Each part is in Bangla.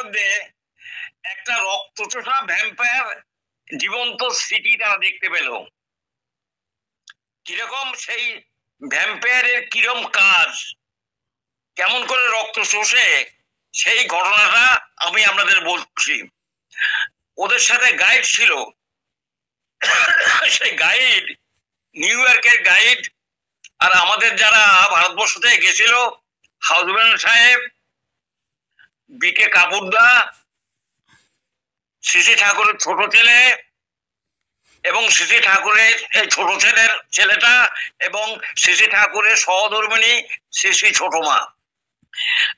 মধ্যে একটা রক্তচোষা ভ্যাম্পায়ার জীবন্ত স্মৃতি তারা দেখতে পেল। কিরকম সেই ভ্যাম্পায়ারের কিরম কাজ, কেমন করে রক্ত শোষে, সেই ঘটনাটা আমি আপনাদের বলছি। ওদের সাথে গাইড ছিল, সেই গাইড নিউ ইয়র্কের গাইড, আর আমাদের যারা ভারতবর্ষ থেকে গেছিল হাউজম্যান সাহেব, বিকে কাপুরদা, শ্রী ঠাকুরের ছোট ছেলে এবং শ্রী ঠাকুরের এই ছোট ছেলেটা এবং শ্রী ঠাকুরের সহধর্মিণী শ্রী ছোট মা।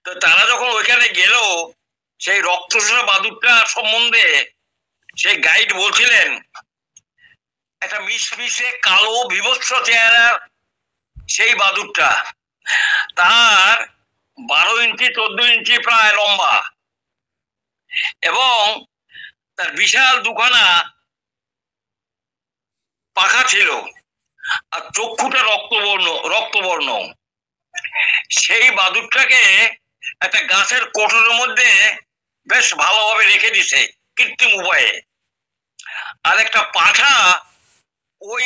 তো তারা যখন ওইখানে গেল, সেই রক্তচোষা বাদুরটা সম্বন্ধে সেই গাইড বলছিলেন, একটা মিশমিশে কালো বিভৎস চেহারা সেই বাদুরটা, তার 12 ইঞ্চি 14 ইঞ্চি প্রায় লম্বা, এবং তার বিশাল দুখানা পাখা ছিল, আর চক্ষুটা রক্তবর্ণ। সেই বাদুরটাকে একটা গাছের কোটরের মধ্যে বেশ ভালোভাবে রেখে দিছে কৃত্রিম উপায়ে, আর একটা পাঠা ওই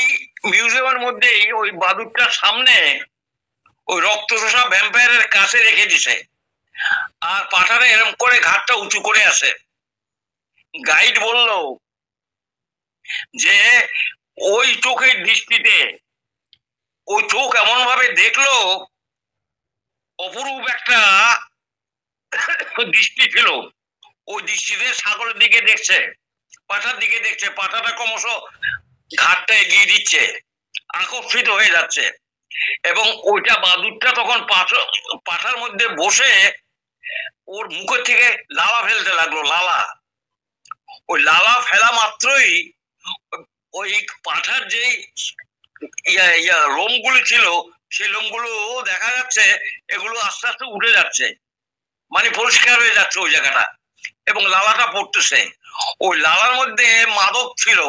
মিউজিয়ামের মধ্যেই ওই বাদুরটার সামনে ওই রক্তচোষা ভ্যাম্পায়ারের কাছে রেখে দিছে, আর পাঠাটা এরকম করে ঘাটটা উঁচু করে আসে। গাইড বলল যে ওই চোখের দৃষ্টিতে, ওই চোখ এমন ভাবে দেখলো, অপরূপ একটা দৃষ্টি ছিল। ওই দৃষ্টিতে ছাগলের দিকে দেখছে, পাঠার দিকে দেখছে, পাঠাটা ক্রমশ ঘাটটা এগিয়ে দিচ্ছে, আকর্ষিত হয়ে যাচ্ছে, এবং ওইটা বাদুরটা তখন পাঠার মধ্যে বসে ওর মুখের থেকে লালা ফেলতে লাগলো। ওই লালা ফেলা মাত্রই ওই পাঠার যেই লোমগুলি ছিল, সেই লোমগুলো দেখা যাচ্ছে এগুলো আস্তে আস্তে উঠে যাচ্ছে, মানে পরিষ্কার হয়ে যাচ্ছে ওই জায়গাটা, এবং লালাটা পড়তেছে। ওই লালার মধ্যে মাদক ছিল,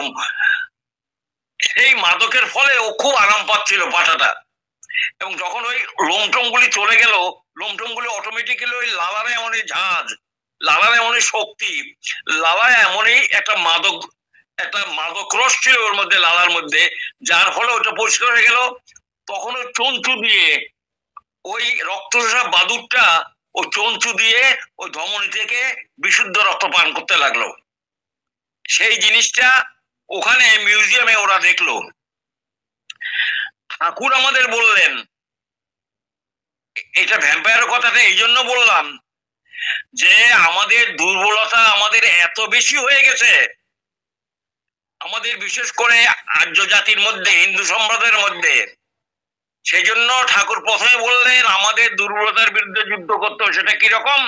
সেই মাদকের ফলে ও খুব আরাম পাচ্ছিল পাঠাটা। এবং যখন ওই লোমটম গুলি চলে গেল, লোমটম গুলি অটোমেটিক্যালি ওই লালারে এমনই ঝাঁজ, লালার এমনই শক্তি, লালা এমনই একটা মাদক রস ছিল ওর মধ্যে, লালার মধ্যে, যার ফলে ওটা পরিষ্কার হয়ে গেল। তখন ওই চঞ্চু দিয়ে ওই রক্তচোষা বাদুরটা ওই চঞ্চু দিয়ে ওই ধমনী থেকে বিশুদ্ধ রক্ত পান করতে লাগলো। সেই জিনিসটা ওখানে মিউজিয়ামে ওরা দেখলো। ঠাকুর আমাদের বললেন, এটা ভ্যাম্পায়ারের কথাটা এই জন্য বললাম যে আমাদের দুর্বলতা আমাদের এত বেশি হয়ে গেছে, আমাদের বিশেষ করে আর্য জাতির মধ্যে, হিন্দু সম্প্রদায়ের মধ্যে। সেই জন্য ঠাকুর প্রথমে বললেন আমাদের দুর্বলতার বিরুদ্ধে যুদ্ধ করতে হবে। সেটা কিরকম?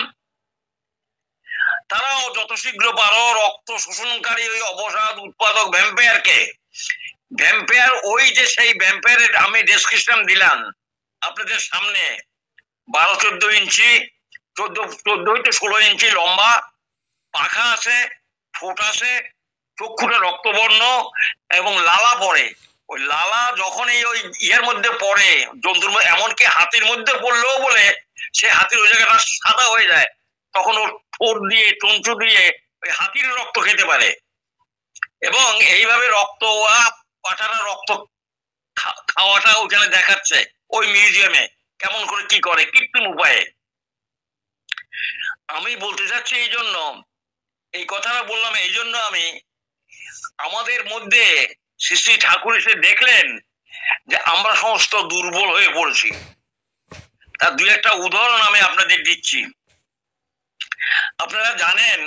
তারাও যত শীঘ্র পারো রক্ত শোষণকারী ওই অবসাদ উৎপাদক ভ্যাম্পায়ার ওই যে সেই ভ্যাম্পায়ারের আমি ডেসক্রিপশন দিলাম আপনাদের সামনে, 12-14 ইঞ্চি, 14-16 ইঞ্চি লম্বা, পাখা আছে, ঠোঁট আছে, চক্ষুটা রক্তবর্ণ, এবং লালা পড়ে। ওই লালা যখন ওই ইয়ের মধ্যে পড়ে, জন্তুর মধ্যে, এমনকি হাতির মধ্যে পড়লেও বলে সে হাতির ওই জায়গাটা সাদা হয়ে যায়, তখন ওর ঠোঁট দিয়ে চঞ্চু দিয়ে ওই হাতির রক্ত খেতে পারে। এবং এইভাবে রক্ত পাঠাটা রক্ত খাওয়াটা ওখানে দেখাচ্ছে ওই মিউজিয়ামে, কেমন করে কি করে কৃত্রিম উপায়ে। আমি বলতে চাচ্ছি এই জন্য, এই কথাটা বললাম এই জন্য, আমি আমাদের মধ্যে শ্রী ঠাকুর এসে দেখলেন যে আমরা সমস্ত দুর্বল হয়ে পড়েছি। তার দুই একটা উদাহরণ আমি আপনাদের দিচ্ছি। আপনারা জানেন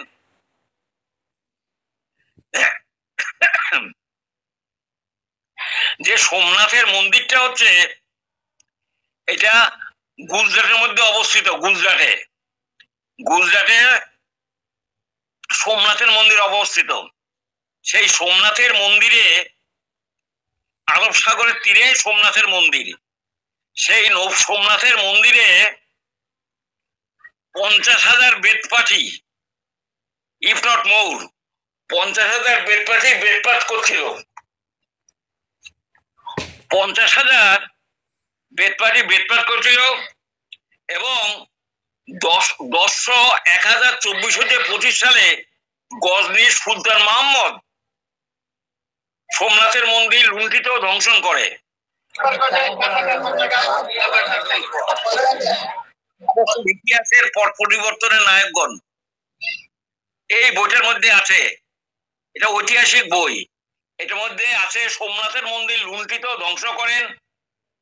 যে সোমনাথের মন্দিরটা হচ্ছে, এটা গুজরাটের মধ্যে অবস্থিত। গুজরাটে সোমনাথের মন্দির অবস্থিত। সেই সোমনাথের মন্দিরে, আরব সাগরের তীরে সোমনাথের মন্দির, সেই সোমনাথের মন্দিরে 50,000 বেদপাঠী, ইফ নট মোর, 50,000 বেদপাঠী বেদপাঠ করছিল। 50,000 বেদপাঠী বেদপাঠ করছিল, এবং 1024 সালে গজনীর সুলতান মাহমুদ সোমনাথের মন্দির লুণ্ঠিত ধ্বংসন করে। ইতিহাসের পট পরিবর্তনের নায়কগণ এই বইটার মধ্যে আছে, এটা ঐতিহাসিক বই। এটার মধ্যে আছে সোমনাথের মন্দির লুণ্ঠিত ধ্বংস করেন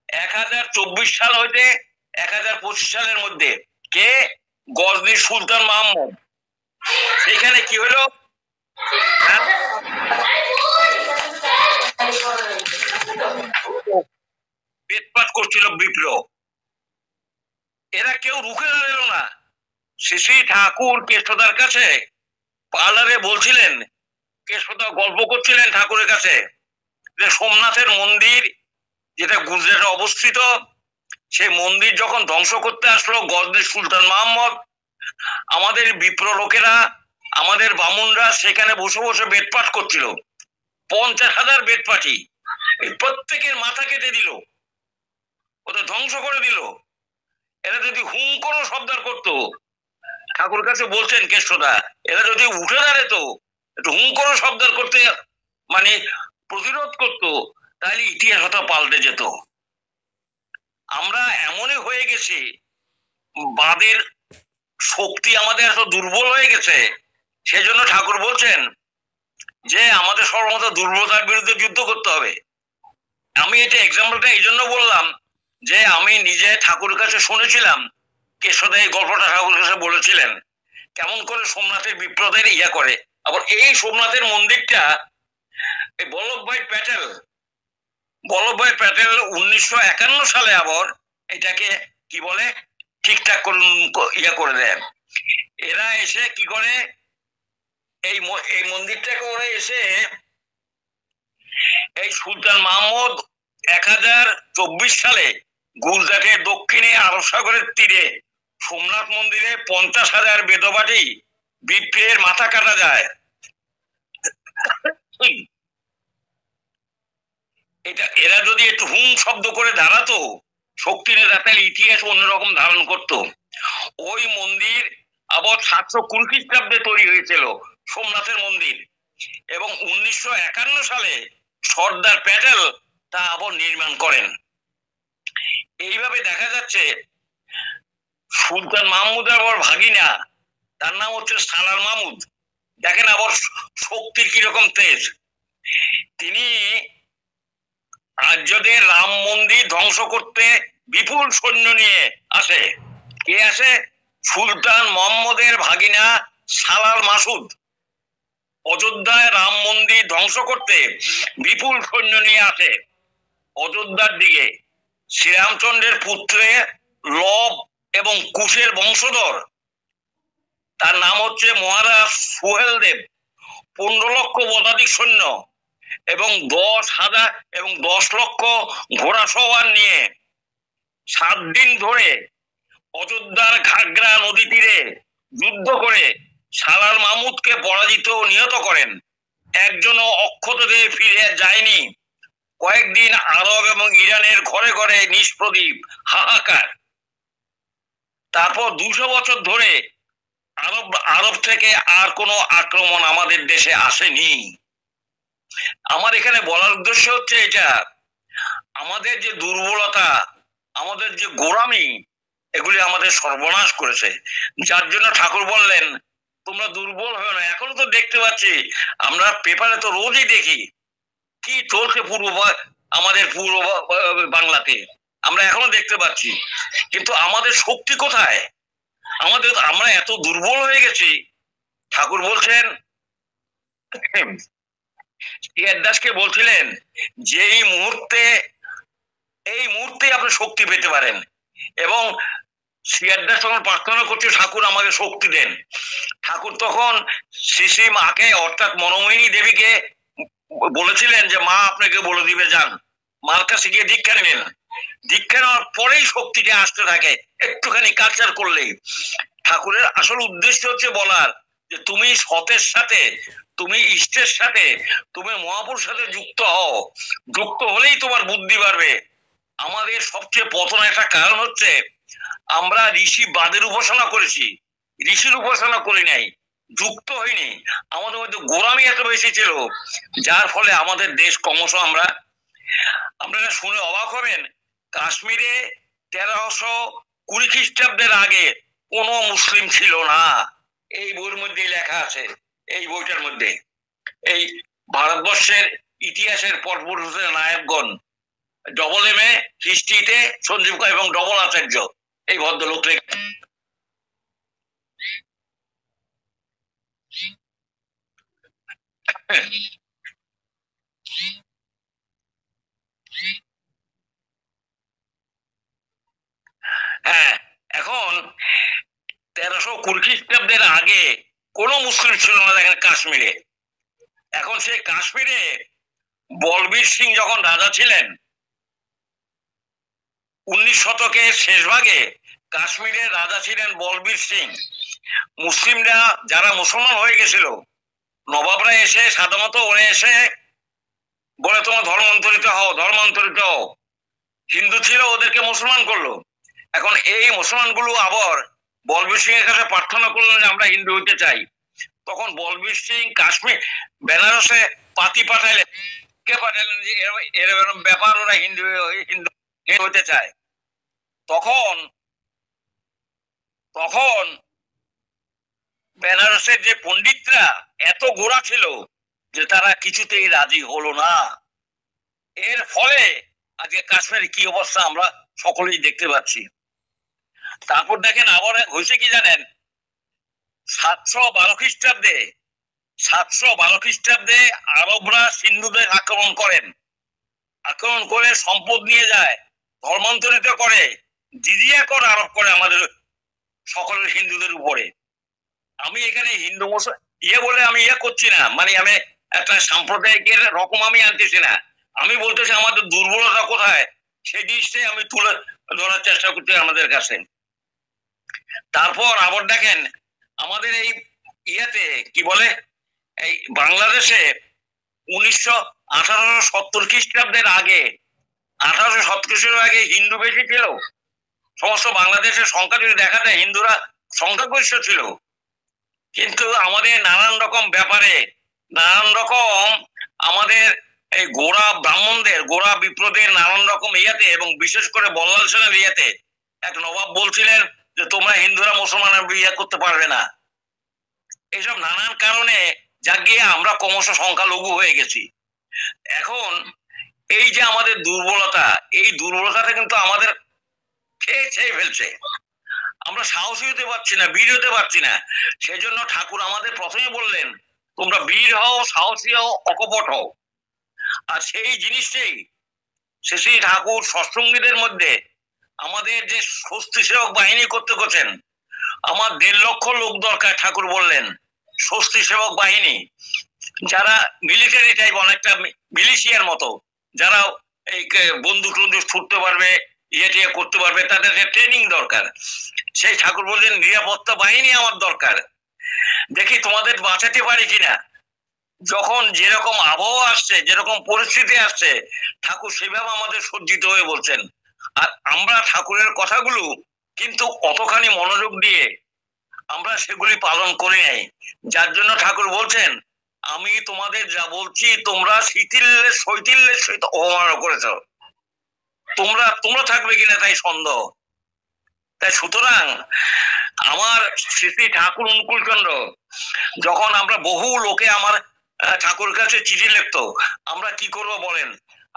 1024 সাল হইতে 1025 সালের মধ্যে কে? গজনীর সুলতান মাহমুদ। সেইখানে কি হলো, বেদপাত করছিল বিপ্লব। এরা কেউ রুখে দাঁড়ালো না। শ্রী ঠাকুর কেষ্টদার কাছে পার্লারে বলছিলেন, কেষ্টদা গল্প করছিলেন ঠাকুরের কাছে যে সোমনাথের মন্দির যেটা গুজরাটে অবস্থিত, সেই মন্দির যখন ধ্বংস করতে আসলো গজনীর সুলতান মাহমুদ, আমাদের বিপ্র লোকেরা, আমাদের বামুনরা সেখানে বসে বসে বেদপাঠ করছিল। 50,000 বেদপাঠী, প্রত্যেকের মাথা কেটে দিল, ওদের ধ্বংস করে দিল। এরা যদি হুম কোনো শব্দ করতো, ঠাকুর কাছে বলছেন কেষ্টদা, এরা যদি উঠে দাঁড়াতো, একটু হুম কোনো শব্দ করতে মানে প্রতিরোধ করতো, তাহলে ইতিহাস হয়তো পাল্টে যেত। আমরা এমনই হয়ে গেছি, বাদের শক্তি আমাদের এত দুর্বল হয়ে গেছে, সেজন্য ঠাকুর বলছেন যে আমাদের সর্বমত দুর্বলতার বিরুদ্ধে যুদ্ধ করতে হবে। আমি এটা এক্সাম্পলটা এই জন্য বললাম যে আমি নিজে ঠাকুরের কাছে শুনেছিলাম, কেষ্টদা এই গল্পটা ঠাকুরের কাছে বলেছিলেন কেমন করে সোমনাথের বিপ্লবের ইয়া করে। আবার এই সোমনাথের মন্দিরটা এই বল্লভভাই প্যাটেল 1951 সালে আবার এটাকে কি বলে ঠিকঠাক ইয়া করে দেন। এরা এসে কি করে এই মন্দিরটাকে ওরা এসে এই সুলতান মাহমুদ 1024 সালে গুজরাটের দক্ষিণে আরব সাগরের তীরে সোমনাথ মন্দিরে 50,000 বেদপাঠী বিপ্রের মাথা কাটা যায়। এটা এরা যদি একটু হুম শব্দ করে দাঁড়াতো, শক্তি নেতা, তাহলে ইতিহাস অন্যরকম ধারণ করত। ওই মন্দির আবার 720 খ্রিস্টাব্দে তৈরি হয়েছিল সোমনাথের মন্দির, এবং 1951 সালে সর্দার প্যাটেল তা আবার নির্মাণ করেন। এইভাবে দেখা যাচ্ছে সুলতান মাহমুদের আবার ভাগিনা, তার নাম হচ্ছে সালার মাহমুদ। দেখেন আবার শক্তির কিরকম তেজ। তিনি আর্যদের রাম মন্দির ধ্বংস করতে বিপুল সৈন্য নিয়ে আসে। কে আসে? সুলতান মোহাম্মদের ভাগিনা সালার মাসুদ অযোধ্যায় রাম মন্দির ধ্বংস করতে বিপুল সৈন্য নিয়ে আসে অযোধ্যার দিকে। শ্রীরামচন্দ্রের পুত্রে লব এবং কুশের বংশধর, তার নাম হচ্ছে মহারাজ সোহেল দেব, 15 লক্ষ পদাতিক সৈন্য এবং 10 লক্ষ ঘোড়া সওয়ার নিয়ে 7 দিন ধরে অযোধ্যার ঘাগরা নদী তীরে যুদ্ধ করে সালার মাহমুদকে পরাজিত ও নিহত করেন। একজনও অক্ষত দিয়ে ফিরে যায়নি। কয়েকদিন আরব এবং ইরানের ঘরে ঘরে নিষ্প্রদীপ, হাহাকার। তারপর 200 বছর ধরে আরব থেকে আর কোনো আক্রমণ আমাদের দেশে আসেনি। আমার এখানে বলার উদ্দেশ্য হচ্ছে এটা, আমাদের যে দুর্বলতা, আমাদের যে গোড়ামি, এগুলি আমাদের সর্বনাশ করেছে। যার জন্য ঠাকুর বললেন তোমরা দুর্বল হয়ে না। এখনো তো দেখতে পাচ্ছি, আমরা পেপারে তো রোজই দেখি কি চলছে আমাদের পূর্ব বাংলাতে, আমরা এখনো দেখতে পাচ্ছি। কিন্তু আমাদের শক্তি কোথায়? আমরা এত দুর্বল হয়ে গেছি। ঠাকুর বলছেন, দাসকে বলছিলেন যে এই মুহূর্তে আপনি শক্তি পেতে পারেন, এবং দাস তখন প্রার্থনা করছে ঠাকুর আমাকে শক্তি দেন। ঠাকুর তখন শ্রী মাকে অর্থাৎ মনোময়িনী দেবীকে বলেছিলেন যে মা আপনাকে বলে দিবে যান, মার কাছে গিয়ে দীক্ষা নেবেন। দীক্ষা নেওয়ার পরেই শক্তিটা আসতে থাকে, একটুখানি কালচার করলেই। ঠাকুরের আসল উদ্দেশ্য হচ্ছে বলার যে তুমি সতের সাথে, তুমি ইষ্টের সাথে, তুমি মহাপুরুষের সাথে যুক্ত হও, যুক্ত হলেই তোমার বুদ্ধি বাড়বে। আমাদের সবচেয়ে পতন একটা কারণ হচ্ছে আমরা ঋষি বাদের উপাসনা করেছি, ঋষির উপাসনা করি নাই, যুক্ত হয়নি। আমাদের মধ্যে গোলামি এত বেশি ছিল, যার ফলে আমাদের দেশ ক্রমশ আপনারা শুনে অবাক হবেন, কাশ্মীরে 1320 খ্রিস্টাব্দের আগে কোনো মুসলিম ছিল না। এই বইয়ের মধ্যে লেখা আছে, এই বইটার মধ্যে, এই ভারতবর্ষের ইতিহাসের পরপুরুষের নায়কগণ, ডবল এম এ হিস্ট্রিতে সঞ্জীব এবং ডবল আচার্য, এই ভদ্রলোক লেখা। হ্যাঁ, এখন 1320 খ্রিস্টাব্দের আগে কোনো মুসলিম ছিল না দেখেন কাশ্মীরে। এখন সেই কাশ্মীরে বলবীর সিং যখন রাজা ছিলেন 19 শতকের শেষ ভাগে, কাশ্মীরের রাজা ছিলেন বলবীর সিং। মুসলিমরা যারা মুসলমান হয়ে গেছিল, নবাবরা এসে সাধারণত ওরা এসে বলে তোমার ধর্মান্তরিত হও, ধর্মান্তরিত হও। হিন্দু ছিল, ওদেরকে মুসলমান করলো। এখন এই মুসলমানগুলো আবার বলবীর সিং এর কাছে প্রার্থনা করলেন যে আমরা হিন্দু হইতে চাই। তখন বলবীর সিং কাশ্মীর বেনারসে পাতি পাঠাইলেন, কে পাঠাইলেন যে এরকম ব্যাপার, ওরা হিন্দু হিন্দু হইতে চায়। তখন তখন বেনারসের যে পণ্ডিতরা এত গোড়া ছিল যে তারা কিছুতেই রাজি হলো না। এর ফলে আজকে কাশ্মীরের কি অবস্থা আমরা সকলেই দেখতে পাচ্ছি। তারপর দেখেন আবার হয়েছে কি জানেন, 712 খ্রিস্টাব্দে 712 খ্রিস্টাব্দে আরবরা সিন্ধুদের আক্রমণ করেন, আক্রমণ করে সম্পদ নিয়ে যায়, ধর্মান্তরিত করে, জিজিয়া কর আরোপ করে আমাদের সকলের হিন্দুদের উপরে। আমি এখানে হিন্দু বলে আমি করছি না, মানে আমি একটা সাম্প্রদায়িকের রকম আমি আনতেছি না, আমি বলতেছি আমাদের দুর্বলতা কোথায় সেই জিনিসটাই আমি তুলে ধরার চেষ্টা করছি আমাদের কাছে। তারপর আবার দেখেন আমাদের এই কি বলে, এই বাংলাদেশে 1870 খ্রিস্টাব্দের আগে, 1870 খ্রিস্টাব্দের আগে হিন্দু বেশি ছিল। সমস্ত বাংলাদেশের সংখ্যা যদি দেখা যায় হিন্দুরা সংখ্যাগরিষ্ঠ ছিল, কিন্তু আমাদের নানান রকম ব্যাপারে, নানান রকম আমাদের এই গোড়া ব্রাহ্মণদের, গোড়া বিপ্লবীদের নানান রকম এবং বিশেষ করে বল্লাল সেনের এক নবাব বলছিলেন যে তোমরা হিন্দুরা মুসলমানের বিয়ে করতে পারবে না। এইসব নানান কারণে জাগিয়ে আমরা ক্রমশ সংখ্যালঘু হয়ে গেছি। এখন এই যে আমাদের দুর্বলতা, এই দুর্বলতাটা কিন্তু আমাদের খেয়ে ফেলছে। আমরা সাহসী হতে পারছি না, বীর হতে পারছি না। সেই জন্য ঠাকুর আমাদের প্রথমে বললেন তোমরা বীর হও, সাহসী হও, অকপট হও। আর সেই জিনিসটাই শ্রী ঠাকুর সৎসঙ্গীদের মধ্যে আমাদের যে স্বস্তি সেবক বাহিনী করতে করছেন, আমার 1.5 লক্ষ লোক দরকার। ঠাকুর বললেন স্বস্তি সেবক বাহিনী, যারা মিলিটারি টাইপ, অনেকটা মিলিশিয়ার মতো, যারা এই বন্দুক টন্দুক ছুটতে পারবে, টিয়ে করতে পারবে, তাদের ট্রেনিং দরকার। সেই ঠাকুর বললেন নিরাপত্তা বাহিনী আমার দরকার, দেখি তোমাদের বাঁচাতে পারি কিনা। যখন যেরকম আবহাওয়া আসছে, যেরকম পরিস্থিতি আসছে, ঠাকুর সেভাবে আমাদের সজ্জিত হয়ে বলছেন। আর আমরা ঠাকুরের কথাগুলো কিন্তু অতখানি মনোযোগ দিয়ে আমরা সেগুলি পালন করি নাই, যার জন্য ঠাকুর বলছেন আমি তোমাদের যা বলছি তোমরা শৈথিল্যের সহিত অবমাননা করেছ, তোমরা থাকবে কিনা তাই সন্দেহ। তাই সুতরাং আমার শ্রী ঠাকুর অনুকূলচন্দ্র, যখন আমরা বহু লোকে আমার ঠাকুর কাছে চিঠি লিখতো, আমরা কি করব বলেন,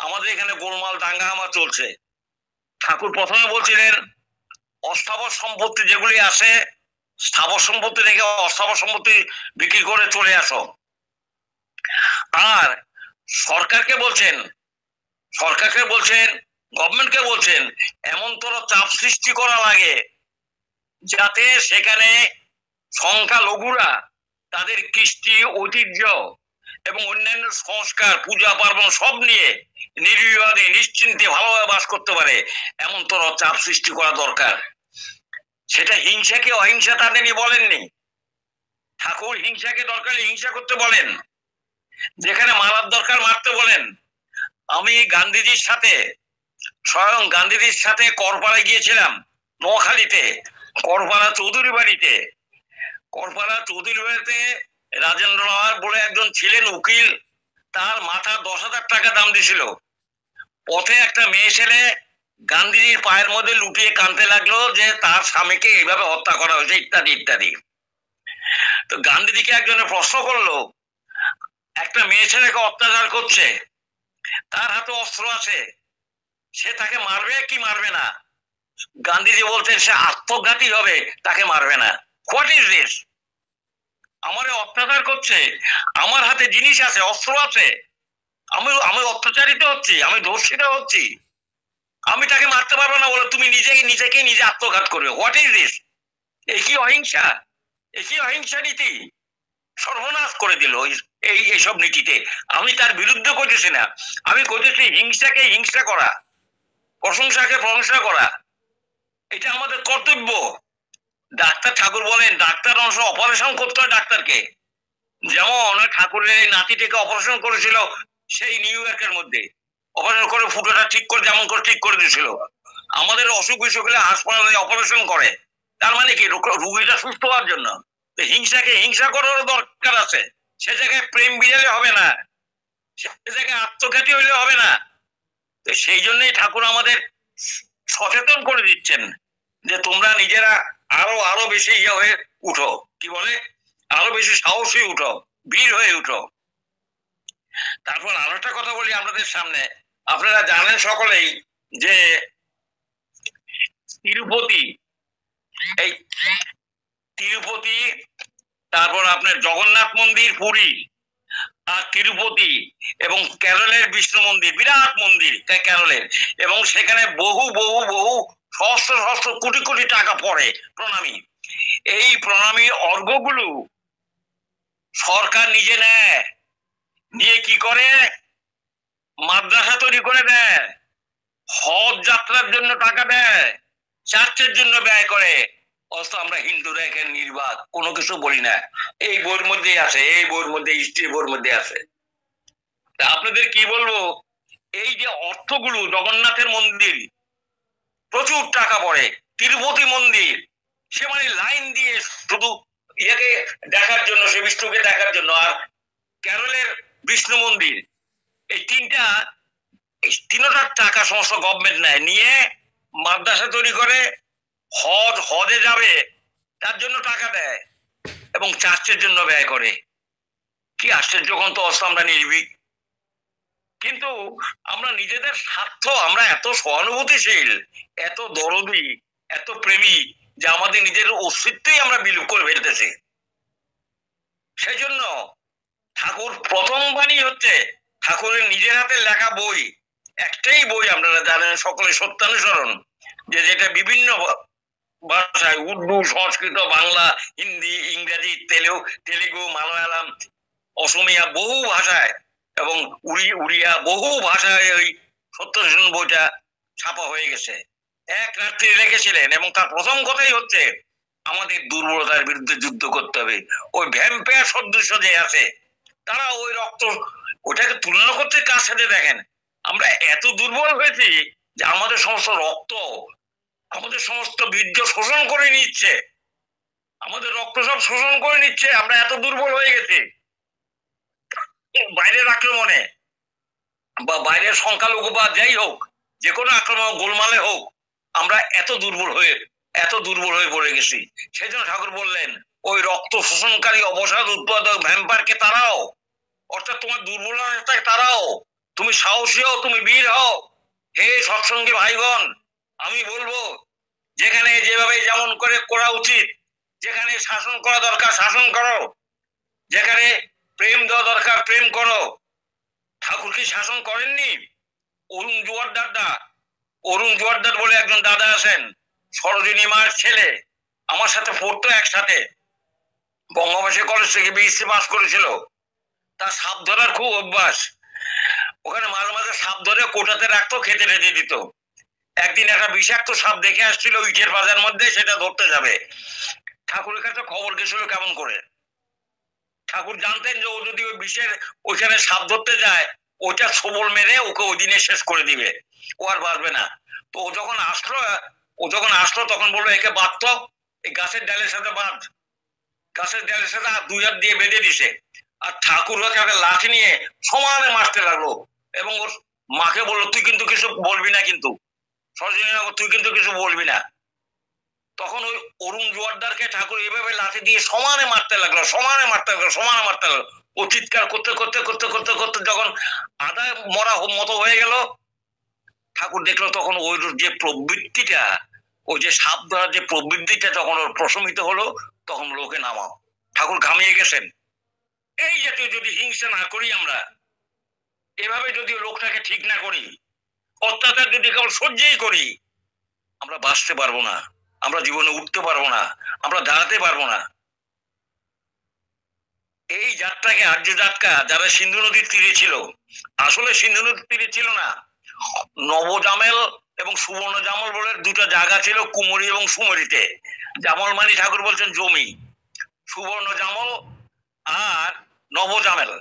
আমাদের এখানে গোলমাল দাঙ্গা আমার চলছে। ঠাকুর প্রথমে বলছিলেন অস্থাবর সম্পত্তি যেগুলি আছে, স্থাবর সম্পত্তি রেখে অস্থাবর সম্পত্তি বিক্রি করে চলে আসো। আর সরকারকে বলছেন গভর্নমেন্টকে বলছেন এমন তোর চাপ সৃষ্টি করা লাগে যাতে সেখানে সংখ্যালঘুরা তাদের কৃষ্টি, ঐতিহ্য এবং অন্যান্য সংস্কার, পূজা পার্বণ সব নিয়ে নির্বিবাদে নিশ্চিন্তে ভালোভাবে বাস করতে পারে, এমন তোর চাপ সৃষ্টি করা দরকার। সেটা হিংসাকে অহিংসা তাদেরই বলেননি। ঠাকুর হিংসাকে দরকার হিংসা করতে বলেন, যেখানে মারার দরকার মারতে বলেন। আমি স্বয়ং গান্ধীজির সাথে করপাড়ায় গিয়েছিলাম, নোয়াখালীতে করপাড়া চৌধুরী বাড়িতে, করপাড়া চৌধুরী বাড়িতে রাজেন্দ্র লাহার বলে একজন ছিলেন উকিল, তার মাথা 10,000 টাকা দাম দিছিল। পথে একটা মেয়ে ছেলে গান্ধীজির পায়ের মধ্যে লুটিয়ে কাঁদতে লাগলো যে তার স্বামীকে এইভাবে হত্যা করা হয়েছে ইত্যাদি ইত্যাদি। তো গান্ধীজিকে একজনে প্রশ্ন করলো, একটা মেয়ে ছেলেকে অত্যাচার করছে, তার হাতে অস্ত্র আছে, সে তাকে মারবে কি মারবে না? গান্ধীজি বলতেন সে আত্মঘাতী হবে, তাকে মারবে না। What is this? আমারে অত্যাচার করছে, আমার হাতে জিনিস আছে, অস্ত্র আছে, আমি আমি অত্যাচারিত হচ্ছি, আমি ধর্ষিত হচ্ছি, আমি তাকে মারতে পারবো না বলে তুমি নিজেকে নিজে আত্মঘাত করবে। What is this? এই কি অহিংসা? এই কি অহিংসা নীতি? সর্বনাশ করে দিল এইসব নীতিতে। আমি তার বিরুদ্ধে করতেছি না, আমি করতেছি হিংসাকে হিংসা করা, প্রশংসাকে প্রশংসা করা। এটা আমাদের কর্তব্য। ডাক্তার ঠাকুর বলেন ডাক্তার অংশ অপারেশন করতে হয় ডাক্তারকে। যেমন ঠাকুরের এই নাতিটিকে অপারেশন করেছিল সেই নিউ ইয়র্কের মধ্যে, অপারেশন করে ফুটোটা ঠিক করে যেমন করে ঠিক করে দিয়েছিল। আমাদের অসুখ বিসুখ হলে হাসপাতালে অপারেশন করে, তার মানে কি রুগীটা সুস্থ হওয়ার জন্য। হিংসাকে হিংসা করার দরকার আছে। সে জায়গায় প্রেম বিড়ালে হবে না, সে জায়গায় আত্মঘাতী হইলে হবে না। তো সেই জন্যই ঠাকুর আমাদের সচেতন করে দিচ্ছেন যে তোমরা নিজেরা আরো আরো বেশি ইয়ে হয়ে উঠো, কি বলে আরো বেশি সাহসী উঠো, বীর হয়ে উঠো। তারপর আরো একটা কথা বলি আপনাদের সামনে। আপনারা জানেন সকলেই যে তিরুপতি, এই তিরুপতি, তারপর আপনার জগন্নাথ মন্দির পুরী, আর তিরুপতি এবং কেরলের বিষ্ণু মন্দির, বিরাট মন্দির কেরলের, এবং সেখানে বহু বহু বহু সহস্র সহস্র কোটি কোটি টাকা পড়ে প্রণামী। এই প্রণামী অর্ঘ্যগুলো সরকার নিজে নেয়, নিয়ে কি করে মাদ্রাসা তৈরি করে দেয়, হজ যাত্রার জন্য টাকা দেয়, চার্চের জন্য ব্যয় করে। অথচ আমরা হিন্দুরা এখানে নির্বাক, কোনো কিছু বলি না। এই বইয়ের মধ্যেই আছে, এই বইয়ের মধ্যে, হিস্ট্রি বইয়ের মধ্যে আছে। আপনাদের কি বলবো, এই যে অর্থগুলো, জগন্নাথের মন্দির প্রচুর টাকা পড়ে, তিরুপতি মন্দির সে মানে লাইন দিয়ে শুধু ইয়েকে দেখার জন্য, সে বিষ্ণুকে দেখার জন্য, আর কেরলের বিষ্ণু মন্দির, এই তিনটার টাকা সমস্ত গভর্নমেন্ট নেয়, নিয়ে মাদ্রাসা তৈরি করে, হজে যাবে তার জন্য টাকা দেয় এবং চার্চের জন্য ব্যয় করে। কি আশ্চর্য তো অবস্থা, আমরা নির্ভীক। কিন্তু আমরা নিজেদের স্বার্থ, আমরা এত সহানুভূতিশীল, এত দরদি, এত প্রেমী যে আমাদের নিজের অস্তিত্বই আমরা বিলুপ করে ফেলতেছি। সেই জন্য ঠাকুর প্রথম বাণী হচ্ছে ঠাকুরের নিজের হাতে লেখা বই, একটাই বই আপনারা জানেন সকলে, সত্যানুসরণ, যেটা বিভিন্ন ভাষায়, উর্দু, সংস্কৃত, বাংলা, হিন্দি, ইংরেজি, তেলেগু, মালায়ালাম, অসমিয়া, বহু ভাষায় এবং উড়িয়া বহু ভাষায় ওই সত্যানুসরণ বইটা ছাপা হয়ে গেছে। এক রাত্রি লিখেছিলেন এবং তার প্রথম কথাই হচ্ছে আমাদের দুর্বলতার বিরুদ্ধে যুদ্ধ করতে হবে। ওই ভ্যাম্পায়ার সদৃশ্য যে আছে তারা ওই রক্ত, ওটাকে তুলনা করতে কার সাথে দেখেন, আমরা এত দুর্বল হয়েছি যে আমাদের সমস্ত রক্ত, আমাদের সমস্ত বীর্য শোষণ করে নিচ্ছে, আমাদের রক্ত সব শোষণ করে নিচ্ছে। আমরা এত দুর্বল হয়ে গেছি বাইরের আক্রমণে বা বাইরের সংখ্যালঘু বা যাই হোক, যে কোনো আক্রমণ, গোলমালে হোক, আমরা এত দুর্বল হয়ে পড়ে গেছি। সেই জন্য ঠাকুর বললেন ওই রক্ত শোষণকারী অবসাদ উৎপাদক ভ্যাম্পায়ারকে তারাও, অর্থাৎ তোমার দুর্বলতাকে তারাও, তুমি সাহসী হও, তুমি বীর হও। হে সৎসঙ্গী ভাইগণ, আমি বলবো যেখানে যেভাবে যেমন করে করা উচিত, যেখানে শাসন করা দরকার শাসন করো, যেখানে প্রেম দেওয়া দরকার প্রেম করো। ঠাকুর কি শাসন করেননি? অরুণ জোয়ারদার বলে একজন দাদা আছেন, সরোজিনী মার ছেলে, আমার সাথে পড়তো একসাথে, বঙ্গবাসী কলেজ থেকে বিএসসি পাস করেছিল। তার সাপ ধরার খুব অভ্যাস, ওখানে মাঝে মাঝে সাপ ধরে কোটাতে রাখতো, খেতে টেতে দিত। একদিন একটা বিষাক্ত সাপ দেখে আসছিল ইটের বাজার মধ্যে, সেটা ধরতে যাবে। ঠাকুরের কাছে খবর গেছিল কেমন করে। ঠাকুর জানতেন যে ও যদি ওই বিষের ওইখানে সাপ ধরতে যায়, ওইটা সবল মেরে ওকে ওই দিনে শেষ করে দিবে, ও আর বাঁচবে না। তো ও যখন আসলো ও যখন আসলো তখন বললো একে বাঁধতো, এই গাছের ডালের সাথে বাঁধ, গাছের ডালের সাথে আর 2 হাত দিয়ে বেঁধে দিছে। আর ঠাকুর ওকে একটা লাঠি নিয়ে সমানে মারতে লাগলো এবং ওর মাকে বললো তুই কিন্তু কিছু বলবি না, কিন্তু সরোজিনী তুই কিন্তু কিছু বলবি না। তখন ওই অরুণ জোয়ারদারকে ঠাকুর এভাবে লাঠি দিয়ে সমানে মারতে লাগলো, সমানে মারতে লাগলো, সমানে মারতে লাগলো। ও চিৎকার করতে করতে করতে করতে করতে যখন আধা মরা মতো হয়ে গেল, ঠাকুর দেখলো তখন ওই যে প্রবৃত্তিটা, ওই যে সাপ ধরার যে প্রবৃত্তিটা যখন ওর প্রশমিত হলো, তখন লোকে নামাও। ঠাকুর ঘামিয়ে গেছেন। এই জাতীয় যদি হিংসা না করি আমরা, এভাবে যদি লোকটাকে ঠিক না করি, অত্যাচার যদি কেবল সহ্যই করি, আমরা বাঁচতে পারবো না, আমরা জীবনে উঠতে পারবো না, আমরা দাঁড়াতে পারবো না। এই জাতটাকে আর্য জাতকা যারা সিন্ধু নদীর তীরে ছিল, আসলে সিন্ধু নদীর তীরে ছিল না, নবজামেল এবং সুবর্ণ জামল বলে 2টা জায়গা ছিল কুমুরি এবং সুমরিতে। জামল মানে ঠাকুর বলছেন জমি, সুবর্ণ জামল আর নবজামেল।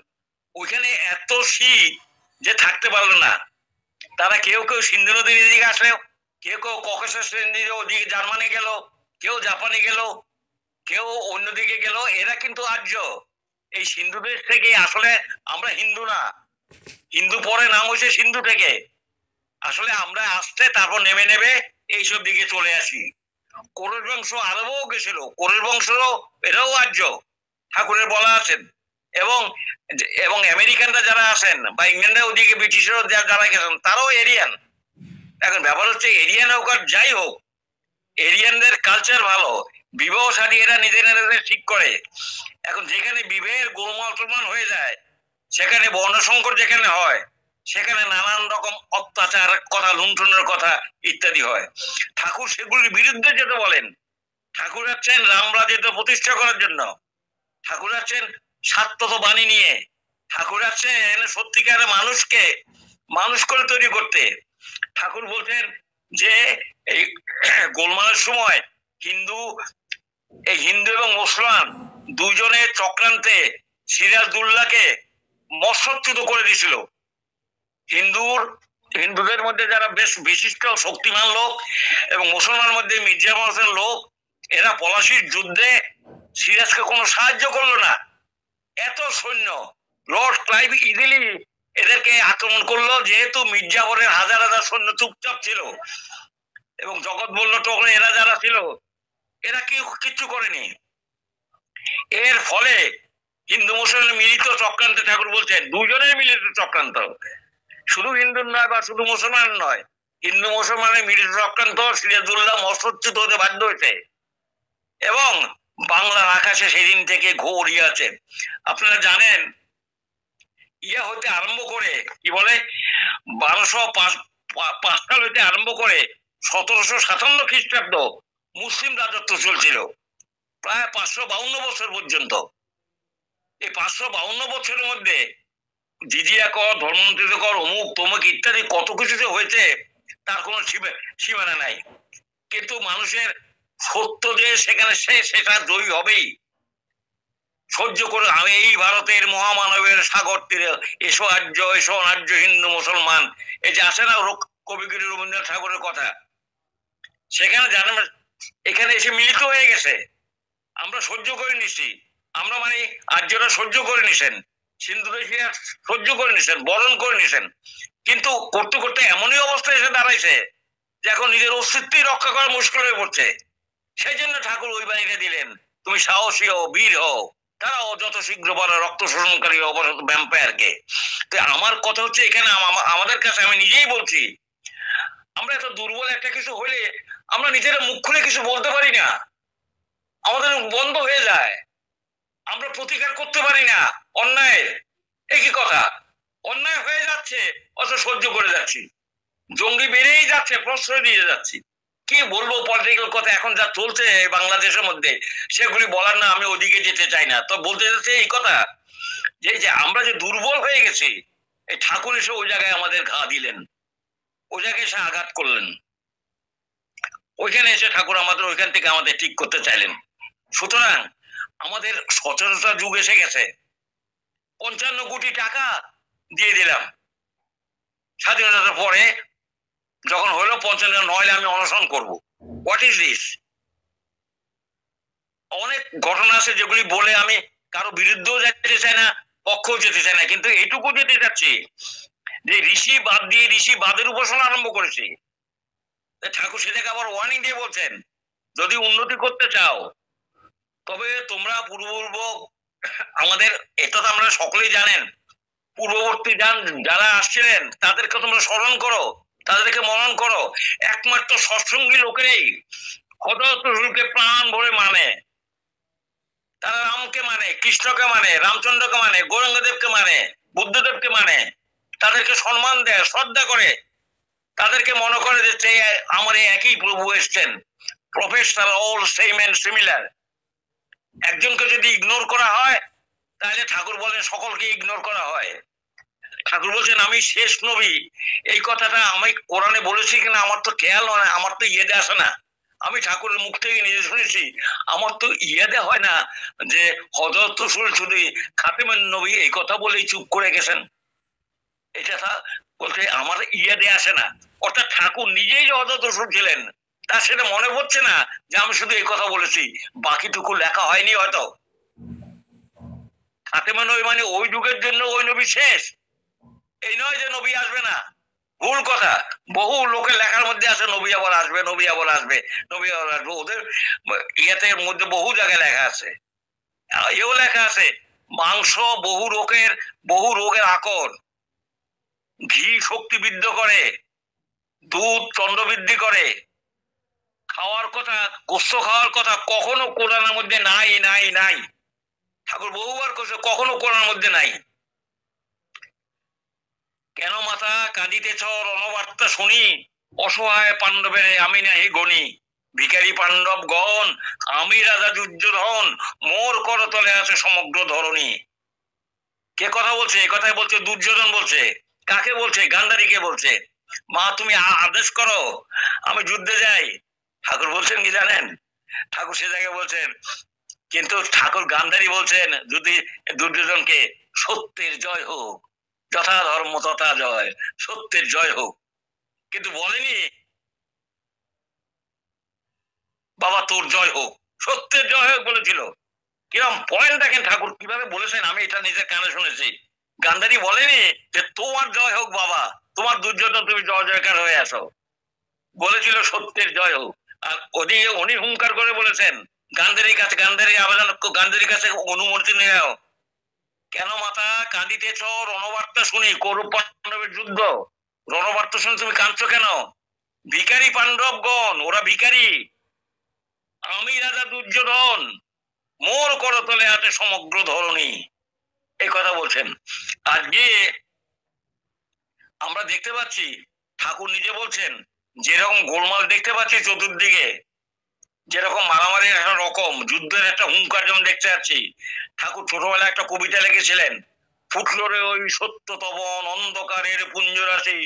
ওইখানে এত শীত যে থাকতে পারলো না। তারা কেউ কেউ সিন্ধু নদীর দিকে আসলে, কেউ কেউ ককেশাস ওদিকে জার্মানি গেল, কেউ জাপানে গেল, কেউ অন্যদিকে গেল। এরা কিন্তু আর্য। এই সিন্ধু দেশ থেকে আসলে আমরা হিন্দু না, হিন্দু পরে নাম হয়েছে সিন্ধু থেকে। আসলে আমরা আসতে তারপর নেমে নেবে এইসব দিকে চলে আসি। কোরের বংশ আরবও গেছিল, কোরের বংশ এরাও আর্য, ঠাকুরের বলা আছেন। এবং এবং আমেরিকানরা যারা আছেন বা ইংল্যান্ডের ওদিকে ব্রিটিশরা যারা গেছেন তারাও এরিয়ান। এখন ব্যাপার হচ্ছে এরিয়ান হোক আর যাই হোক, এরিয়ানদের কালচার ভালো, বিবাহ শাদী এরা নিজেদের ঠিক করে। এখন যেখানে বিবাহের গোলমাল হয়ে যায়, সেখানে বর্ণসংকর যেখানে হয়, সেখানে নানান রকম অত্যাচার কথা, লুণ্ঠনের কথা ইত্যাদি হয়। ঠাকুর সেগুলির বিরুদ্ধে যেতে বলেন। ঠাকুর আছেন রামরাজ্য প্রতিষ্ঠা করার জন্য, ঠাকুর আছেন সাত্যত বাণী নিয়ে, ঠাকুর আছেন সত্যিকারের মানুষকে মানুষ করে তৈরি করতে। ঠাকুর বলছেন যে এই গোলমালের সময় হিন্দু এবং মুসলমান দুজনের চক্রান্তে সিরাজদৌল্লাকে মৎসচ্যুত করে দিয়েছিল। হিন্দুদের মধ্যে যারা বেশ বিশিষ্ট শক্তিমান লোক এবং মুসলমান মধ্যে মির্জা মহসেন লোক, এরা পলাশির যুদ্ধে সিরাজকে কোনো সাহায্য করলো না। এত সৈন্য, লর্ড ক্লাইভ ইজিলি এদেরকে আক্রমণ করলো, যেহেতু মির্জাফরের হাজার হাজার সৈন্য চুপচাপ ছিল এবং জগৎ বলল তখন এরা যারা ছিল এরা কিচ্ছু করেনি। এর ফলে হিন্দু মুসলমানের মিলিত চক্রান্তে, ঠাকুর বলছেন দুজনের মিলিত চক্রান্ত, শুধু হিন্দুর নয় বা শুধু মুসলমান নয়, হিন্দু মুসলমানের মিলিত চক্রান্ত। সিরাজউদ্দৌলা মৎসচ্যুত হতে বাধ্য হয়েছে এবং বাংলার আকাশে সেদিন থেকে ঘোর আছে। আপনারা জানেন হতে আরম্ভ করে কি বলে 1205 সাল হইতে আরম্ভ করে 1757 খ্রিস্টাব্দ মুসলিম রাজত্ব চলছিল প্রায় 552 বছর পর্যন্ত। এই 552 বছরের মধ্যে জিজিয়া কর, ধর্মমন্ত্রিত কর, অমুক তমুক ইত্যাদি কত কিছু যে হয়েছে তার কোনো সীমানা নাই। কিন্তু মানুষের সত্য যে সেখানে সেটা জয়ী হবেই। সহ্য করে আমি এই ভারতের মহামানবের সাগর তীরে এসো আর্য, এসো অনার্য হিন্দু মুসলমান, এই যে আসে না কবিগুরু রবীন্দ্রনাথ ঠাকুরের কথা, সেখানে জানেন এখানে এসে মিলিত হয়ে গেছে। আমরা সহ্য করে নিছি, আমরা মানে আর্যরা সহ্য করে নিছেন, সিন্ধু দেশীরা সহ্য করে নিছেন, বরণ করে নিছেন। কিন্তু করতে করতে এমনই অবস্থা এসে দাঁড়াইছে যে এখন নিজের অস্তিত্বই রক্ষা করা মুশকিল হয়ে পড়ছে। সেই জন্য ঠাকুর ওই বাণীটা দিলেন, তুমি সাহসী হও, বীর হও, তারাও যত শীঘ্র বলে রক্ত শোষণকারী অবরত ভ্যাম্পায়ারকে। তো আমার কথা হচ্ছে এখানে আমাদের কাছে, আমি নিজেই বলছি, আমরা এত দুর্বল একটা কিছু হইলে আমরা নিজেরা মুখ খুলে কিছু বলতে পারি না, আমাদের বন্ধ হয়ে যায়, আমরা প্রতিকার করতে পারি না অন্যায়ের। একই কথা, অন্যায় হয়ে যাচ্ছে অত সহ্য করে যাচ্ছি, জঙ্গি বেড়েই যাচ্ছে, প্রশ্রয় দিয়ে যাচ্ছি। কি বলবো পলিটিক্যাল কথা এখন যা চলছে বাংলাদেশের মধ্যে, সেগুলি বলার না, আমি ওদিকে যেতে চাই না। তো বলতে যাচ্ছে এই কথা যে আমরা যে দুর্বল হয়ে গেছি, এই ঠাকুর এসে ওই জায়গায় আমাদের ঘা দিলেন, ওই জায়গায় এসে আঘাত করলেন, ওইখানে এসে ঠাকুর আমাদের ওইখান থেকে আমাদের ঠিক করতে চাইলেন। সুতরাং আমাদের সচেতনতা যুগ এসে গেছে। 55 কোটি টাকা দিয়ে দিলাম স্বাধীনতার পরে, যখন হলো 55, নইলে আমি অনশন করব। What is this? অনেক ঘটনা আছে যেগুলি বলে আমি কারো বিরুদ্ধেও যেতে চাই না, পক্ষেও যেতে চাই না, কিন্তু এটুকু যেতে চাচ্ছি যে ঋষি বাদ দিয়ে ঋষি বাদের উপাসনা আরম্ভ করেছি। ঠাকুর সেটাকে আবার ওয়ার্নিং দিয়ে বলছেন, যদি উন্নতি করতে চাও তবে তোমরা পূর্বপূর্ব আমাদের, এটা তো আমরা সকলেই জানেন, পূর্ববর্তী যারা আসছিলেন তাদেরকে তোমরা স্মরণ করো, তাদেরকে মনন করো। একমাত্র সৎসঙ্গী লোকেরাই হযরত প্রাণ ভরে মানে, তারা রামকে মানে, কৃষ্ণকে মানে, রামচন্দ্রকে মানে, গৌরাঙ্গদেবকে মানে, বুদ্ধদেবকে মানে, তাদেরকে সম্মান দেয়, শ্রদ্ধা করে, তাদেরকে মনে করে যে আমার একই প্রভু এসছেন, professor all same and similar. একজনকে যদি ইগনোর করা হয় তাহলে ঠাকুর বলেন সকলকে ইগনোর করা হয়। ঠাকুর বলছেন আমি শেষ নবী, এই কথাটা আমি কোরআনে বলেছি কিনা আমার তো খেয়াল হয় না, আমার তো ইয়েতে আসে না, আমি ঠাকুরের মুখ থেকে নিজে শুনেছি, আমার তো ইয়েতে হয় না যে হযরত রাসূল শুধু খাতেমুন নবী এই কথা বলেই চুপ করে গেছেন। এটা বলতে আমার ইয়েতে আসে না, অর্থাৎ ঠাকুর নিজেই যে হযরত রাসূল ছিলেন তা সেটা মনে হচ্ছে না যে আমি শুধু এই কথা বলেছি, বাকিটুকু লেখা হয়নি হয়তো। খাতেমুন নবী মানে ওই যুগের জন্য ওই নবী শেষ, এই নয় যে নবী আসবে না, ভুল কথা। বহু লোকের লেখার মধ্যে আছে নবী আবার আসবে, নবী আবার আসবে, নবী আবার আসবে, ওদের ইয়েতের মধ্যে বহু জায়গায় লেখা আছে। এও লেখা আছে মাংস বহু রোগের আকর, ঘি শক্তি বৃদ্ধি করে, দুধ চন্দ্রবৃদ্ধি করে, খাওয়ার কথা, গোস্ত খাওয়ার কথা কখনো কোরআনের মধ্যে নাই নাই নাই। ঠাকুর বহুবার করছে, কখনো কোরআনের মধ্যে নাই। কেন মাতা কাঁদিতেছ রণবার্তা শুনি, অসহায় পাণ্ডবের আমি নাহি গণি, ভিখারি পাণ্ডব গণ আমি রাজা দুর্যোধন, মোর করতলে আছে সমগ্র ধরণী। কে কথা বলছে? এ কথাই বলছে দুর্যোধন বলছে। কাকে বলছে? গান্ধারীকে বলছে। মা তুমি আদেশ করো আমি যুদ্ধে যাই। ঠাকুর বলছেন কি জানেন? ঠাকুর সে জায়গায় বলছেন, কিন্তু ঠাকুর গান্ধারী বলছেন যদি দুর্যোধনকে, সত্যের জয় হোক, যথা ধর্ম তথা জয়, সত্যের জয় হোক। কিন্তু বলেনি বাবা তোর জয় হোক, সত্যের জয় হোক বলেছিল। কিরম পয়েন্ট দেখেন ঠাকুর কিভাবে বলেছেন, আমি এটা নিজের কানে শুনেছি। গান্ধারী বলেনি যে তোমার জয় হোক বাবা, তোমার দুর্যোধন তুমি জয় জয়কার হয়ে আসো, বলেছিল সত্যের জয় হোক। আর ওদিকে উনি হুঙ্কার করে বলেছেন গান্ধারীর কাছে, গান্ধারীর কাছে অনুমতি নেও। কেন মাতা কাঁদিতেছ রণবার্তা শুনি, কৌরব পাণ্ডবের যুদ্ধ, রণবার্তা শুনে তুমি কাঁদছো কেন? ভিখারি পাণ্ডবগণ, ওরা ভিখারি, আমি রাজা দুর্যোধন, মোর করতলে আছে সমগ্র ধরণী, এই কথা বলছেন। আজকে আমরা দেখতে পাচ্ছি ঠাকুর নিজে বলছেন যেরকম গোলমাল দেখতে পাচ্ছি চতুর্দিকে, যেরকম মারামারির একটা রকম, যুদ্ধের একটা হুঙ্কার যেমন দেখতে পাচ্ছি, ঠাকুর ছোটবেলায় একটা কবিতা লিখেছিলেন, ফুটল রে ওই সত্য তবন অন্ধকারের পুঞ্জরাশি,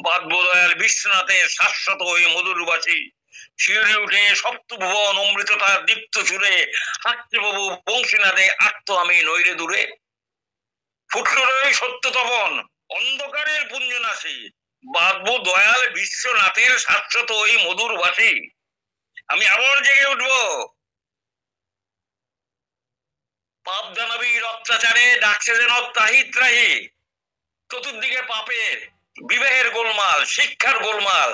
বাদবোদয়াল বিশ্বনাথের শাশ্বত ওই মধুরবাসী, শিউরে উঠে সপ্তভুবন অমৃততার দীপ্ত চুরে, হাঁটতে বাবু বংশীনাথে আত্ম আমি নইরে দূরে। ফুটল রে ওই সত্য তবন অন্ধকারের পুঞ্জনাশী, বাদবো দয়াল বিশ্বনাথের শাশ্বত ওই মধুরবাসী। আমি আবার জেগে উঠবো, পাপ দানবীর অত্যাচারে ডাকছে যেন ত্রাহি ত্রাহি, চতুর্দিকে পাপের, বিবাহের গোলমাল, শিক্ষার গোলমাল,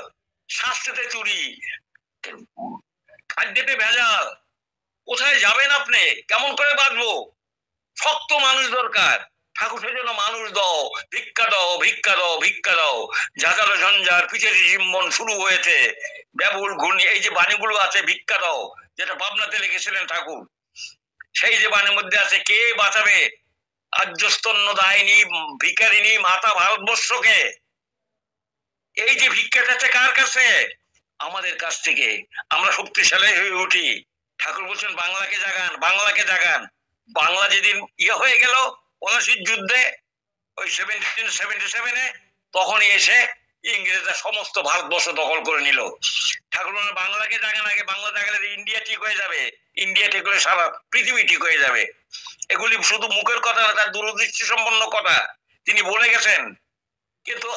শাস্তিতে চুরি, খাদ্যেতে ভেজাল, কোথায় যাবেন আপনি? কেমন করে বাঁচবো? শক্ত মানুষ দরকার। ঠাকুর সেজন্য মানুষ দাও, ভিক্ষা দাও, ভিক্ষা দাও, ভিক্ষা দাও, ঝাঁঝালো ঝঞ্ঝার পিছের জিম্বন শুরু হয়েছে, ব্যাবুল ঘূর্ণি, এই যে বাণীগুলো আছে ভিক্ষা দাও, যেটা পাবনাতে লিখেছিলেন ঠাকুর, সেই যে বাণীর মধ্যে আছে কে বাঁচাবে আর্যস্তন্য দায়নি ভিখারিনী মাতা ভারতবর্ষকে। এই যে ভিক্ষা চাচ্ছে কার কাছে? আমাদের কাছ থেকে। আমরা শক্তিশালী হয়ে উঠি। ঠাকুর বলছেন বাংলাকে জাগান, বাংলাকে জাগান। বাংলা যেদিন ইয়ে হয়ে গেল পলাশির যুদ্ধে ওই 1777-এ, তখনই এসে ইংরেজরা সমস্ত ভারতবর্ষ দখল করে নিল। ঠাকুর বাংলাকে জাগান, আগে বাংলা জাগালে ইন্ডিয়া ঠিক হয়ে যাবে, ইন্ডিয়া ঠিক হলে সারা পৃথিবী ঠিক হয়ে যাবে। এগুলি শুধু মুখের কথা না, তার দূরদৃষ্টি সম্পন্ন কথা তিনি বলে গেছেন। কিন্তু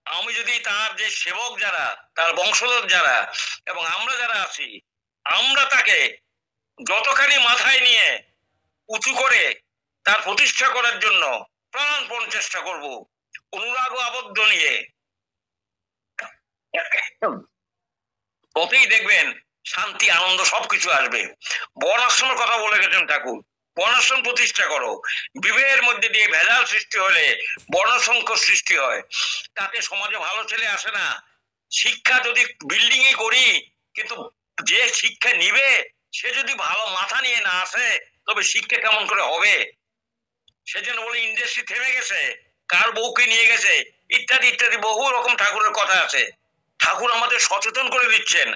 আমি যদি তার যে সেবক যারা, তার বংশধর যারা এবং আমরা যারা আছি, আমরা তাকে যতখানি মাথায় নিয়ে উঁচু করে তার প্রতিষ্ঠা করার জন্য প্রাণপণ চেষ্টা করব, অনুরাগ ও আবদ্ধ নিয়ে, তবেই দেখবেন শান্তি আনন্দ সবকিছু আসবে। বর্ণাশ্রমের কথা বলে গেছেন ঠাকুর, বর্ণাশ্রম প্রতিষ্ঠা করো। বিবাহের মধ্যে দিয়ে ভেজাল সৃষ্টি হলে বর্ণসংকট সৃষ্টি হয়, তাতে সমাজে ভালো ছেলে আসে না। শিক্ষা যদি বিল্ডিংই করি, কিন্তু যে শিক্ষা নিবে সে যদি ভালো মাথা নিয়ে না আসে, তবে শিক্ষা কেমন করে হবে? সেজন্য বলে ইন্ডাস্ট্রি থেমে গেছে, কার বউকে নিয়ে গেছে, ইত্যাদি ইত্যাদি বহু রকম ঠাকুরের কথা আছে। ঠাকুর আমাদের সচেতন করে দিচ্ছেন,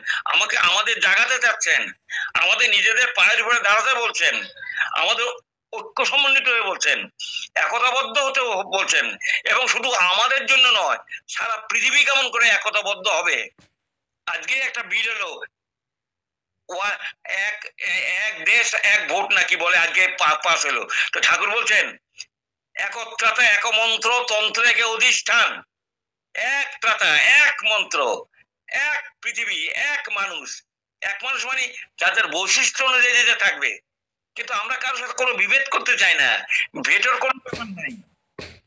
আমাদের জাগাতে চাচ্ছেন, আমাদের নিজেদের পায়ের উপরে দাঁড়াতে বলছেন, আমাদের ঐক্য সমন্বিত হয়ে বলছেন, একতাবদ্ধ হতে বলছেন। এবং শুধু আমাদের জন্য নয়, সারা পৃথিবী কেমন করে একতাবদ্ধ হবে। আজকে একটা বিল এলো, এক এক দেশ এক ভোট নাকি বলে, আজকে পাস হলো। তো ঠাকুর বলছেন একত্রাতা এক মন্ত্র তন্ত্র একে অধিষ্ঠান। এক ত্রাতা, এক মন্ত্র, এক পৃথিবী, এক মানুষ। এক মানুষ মানে যাদের বৈশিষ্ট্য অনুযায়ী যেটা থাকবে। কিন্তু আমরা কারোর সাথে কোনো বিভেদ করতে চাই না, ভেটোর কোনো ব্যাপার নাই,